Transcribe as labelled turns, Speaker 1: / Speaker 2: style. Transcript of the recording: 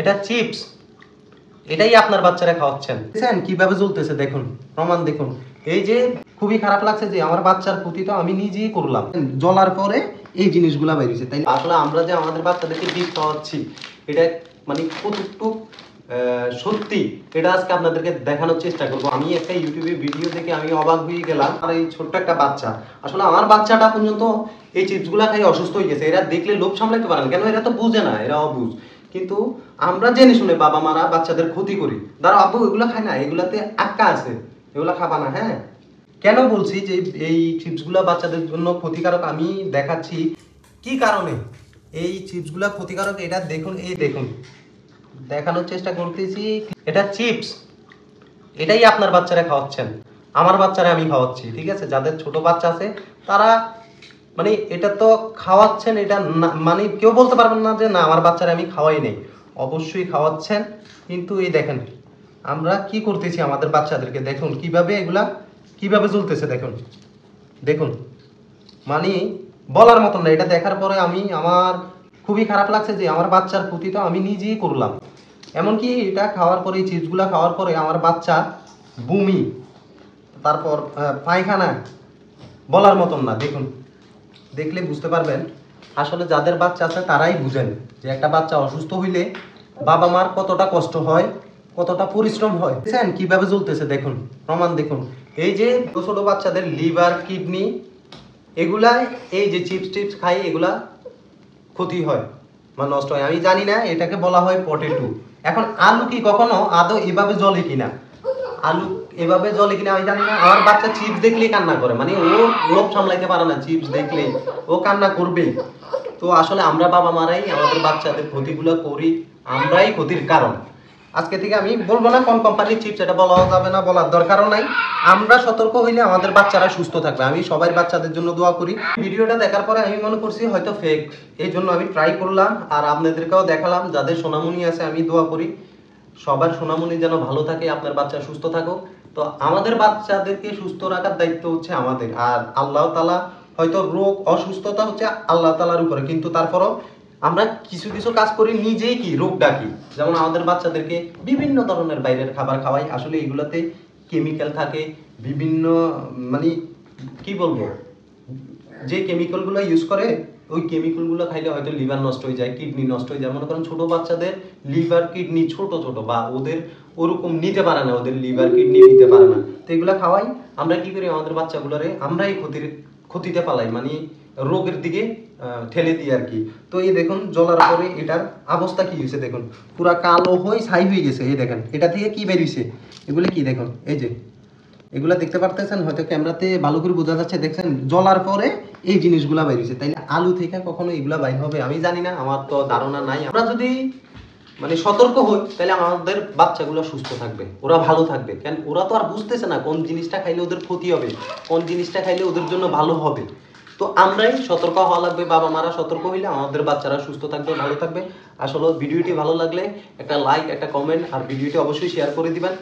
Speaker 1: এটা চিপস, এটাই আপনার বাচ্চারা খাওয়াচ্ছেন। দেখছেন কিভাবে জ্বলতেছে, দেখুন প্রমাণ দেখুন। এই যে খুবই খারাপ লাগছে যে আমার বাচ্চার ক্ষতি তো আমি নিজেই করলাম, জ্বলার পরে এই জিনিসগুলা বেরিয়েছে। তাই আসলে আমরা যে আমাদের বাচ্চাদেরকে বিষ খাওয়াচ্ছি এটা মানে কতটুকু সত্যি এটা আজকে আপনাদেরকে দেখানোর চেষ্টা করবো। আমি একটা ইউটিউবে ভিডিও দেখে আমি অবাক হয়ে গেলাম। আর এই ছোট্ট একটা বাচ্চা, আসলে আমার বাচ্চাটা পর্যন্ত এই চিপসগুলা খাই অসুস্থ হয়ে গেছে। এরা দেখলে লোভ সামলাতে পারে না, কেন এরা তো বুঝে না, এরা অবুঝ। কিন্তু আমরা জেনে শুনে বাবা মারা বাচ্চাদের ক্ষতি করি। ধরো আব্বু এগুলো খায় না, এগুলাতে আক্কা আছে, এগুলা খাবা না। হ্যাঁ, কেন বলছি যে এই চিপসগুলা বাচ্চাদের জন্য ক্ষতিকারক আমি দেখাচ্ছি কি কারণে এই চিপসগুলা ক্ষতিকারক এটা দেখুন। এই দেখুন, দেখানোর চেষ্টা করতেছি। এটা চিপস, এটাই আপনার বাচ্চারা খাওয়াচ্ছেন, আমার বাচ্চারা আমি খাওয়াচ্ছি। ঠিক আছে, যাদের ছোট বাচ্চা আছে তারা মানে এটা তো খাওয়াচ্ছেন, এটা মানে কেউ বলতে পারবেন না যে না আমার বাচ্চারা আমি খাওয়াই নেই, অবশ্যই খাওয়াচ্ছেন। কিন্তু এই দেখেন আমরা কি করতেছি আমাদের বাচ্চাদেরকে, দেখুন কিভাবে এগুলা কিভাবে জ্বলতেছে, দেখুন দেখুন, মানে বলার মতন না। এটা দেখার পরে আমার খুবই খারাপ লাগছে যে আমার বাচ্চার ক্ষতি তো আমি নিজেই করলাম। এমনকি এটা খাওয়ার পরে, এই চিপসগুলো খাওয়ার পরে আমার বাচ্চা বমি, তারপর পায়খানা, বলার মতন না। দেখুন, দেখলে বুঝতে পারবেন। আসলে যাদের বাচ্চা আছে তারাই বুঝেন যে একটা বাচ্চা অসুস্থ হইলে বাবা মার কতটা কষ্ট হয়, কতটা পরিশ্রম হয়। দেখছেন কিভাবে জ্বলতেছে, দেখুন প্রমাণ দেখুন। এই যে ছোট বাচ্চাদের লিভার, কিডনি, এগুলা এই যে চিপস টিপস খাই এগুলা ক্ষতি হয় বা নষ্ট হয়। আমি জানি না, এটাকে বলা হয় পটেটো। এখন আলু কি কখনো আদৌ এভাবে জ্বলে কিনা, আলু এভাবে জ্বলে কিনা আমি জানি না। আমার বাচ্চা চিপস দেখলেই কান্না করে, মানে ও লোভ সামলাইতে পারে না, চিপস দেখলেই ও কান্না করবেই। তো আসলে আমরা বাবা মারাই আমাদের বাচ্চাদের ক্ষতিগুলো করি, আমরাই ক্ষতির কারণ। আজকে থেকে আমি বলবো না কোন কোম্পানির চিপস, এটা বলা যাবে না, বলার দরকারও নাই। আমরা সতর্ক হইলে আমাদের বাচ্চারা সুস্থ থাকবে। আমি সবাই বাচ্চাদের জন্য দোয়া করি। ভিডিওটা দেখার পরে আমি মনে করছি হয়তো ফেক, এই জন্য আমি ট্রাই করলাম আর আপনাদেরকেও দেখালাম। যাদের সোনামণি আছে আমি দোয়া করি সবার সোনামণি যেন ভালো থাকে, আপনার বাচ্চা সুস্থ থাকুক। তো আমাদের বাচ্চাদেরকে সুস্থ রাখার দায়িত্ব হচ্ছে আমাদের। আর আল্লাহ তাআলা হয়তো রোগ অসুস্থতা হচ্ছে আল্লাহ তাআলার উপরে, কিন্তু তারপরও আমরা কিছু কিছু কাজ করি নিজেই কি রোগ ডাকি। যেমন আমাদের বাচ্চাদেরকে বিভিন্ন ধরনের বাইরের খাবার খাওয়াই, আসলে এগুলোতে কেমিক্যাল থাকে বিভিন্ন, মানে কি বলবো, যে কেমিক্যালগুলো ইউজ করে ওই কেমিক্যালগুলো খাইলে হয়তো লিভার নষ্ট হয়ে যায়, কিডনি নষ্ট হয়ে যায়। মনে করেন ছোট বাচ্চাদের লিভার কিডনি ছোট ছোট, বা ওদের ওরকম নিতে পারে না, ওদের লিভার কিডনি নিতে পারে না। তো এগুলো খাওয়াই আমরা কি করি আমাদের বাচ্চাগুলোরে আমরাই ক্ষতিতে পালাই, মানে রোগের দিকে ঠেলে দিই আর কি। তো এই দেখুন জ্বলার পরে এটার অবস্থা কি হয়েছে, দেখুন পুরা কালো হয়ে ছাই হয়ে গেছে। এই দেখেন এটা থেকে কি বেরিয়েছে, এগুলো কি দেখুন, এই যে এগুলা দেখতে পারতেছেন, হয়তো ক্যামেরাতে ভালো করে বোঝা যাচ্ছে। দেখছেন জ্বলার পরে এই জিনিসগুলা বেরিয়েছে। তাইলে আলু থেকে কখনো এগুলা বাইর হবে আমি জানি না, আমার তো ধারণা নাই। আমরা যদি মানে সতর্ক হই তাহলে আমাদের বাচ্চাগুলো সুস্থ থাকবে, ওরা ভালো থাকবে। কেন ওরা তো আর বুঝতেছে না কোন জিনিসটা খাইলে ওদের ক্ষতি হবে, কোন জিনিসটা খাইলে ওদের জন্য ভালো হবে। তো আমরাই সতর্ক হওয়া লাগবে, বাবা মারা সতর্ক হইলে আমাদের বাচ্চারা সুস্থ থাকবে, ভালো থাকবে। আসলে ভিডিওটি ভালো লাগলে একটা লাইক, একটা কমেন্ট আর ভিডিওটি অবশ্যই শেয়ার করে দিবেন।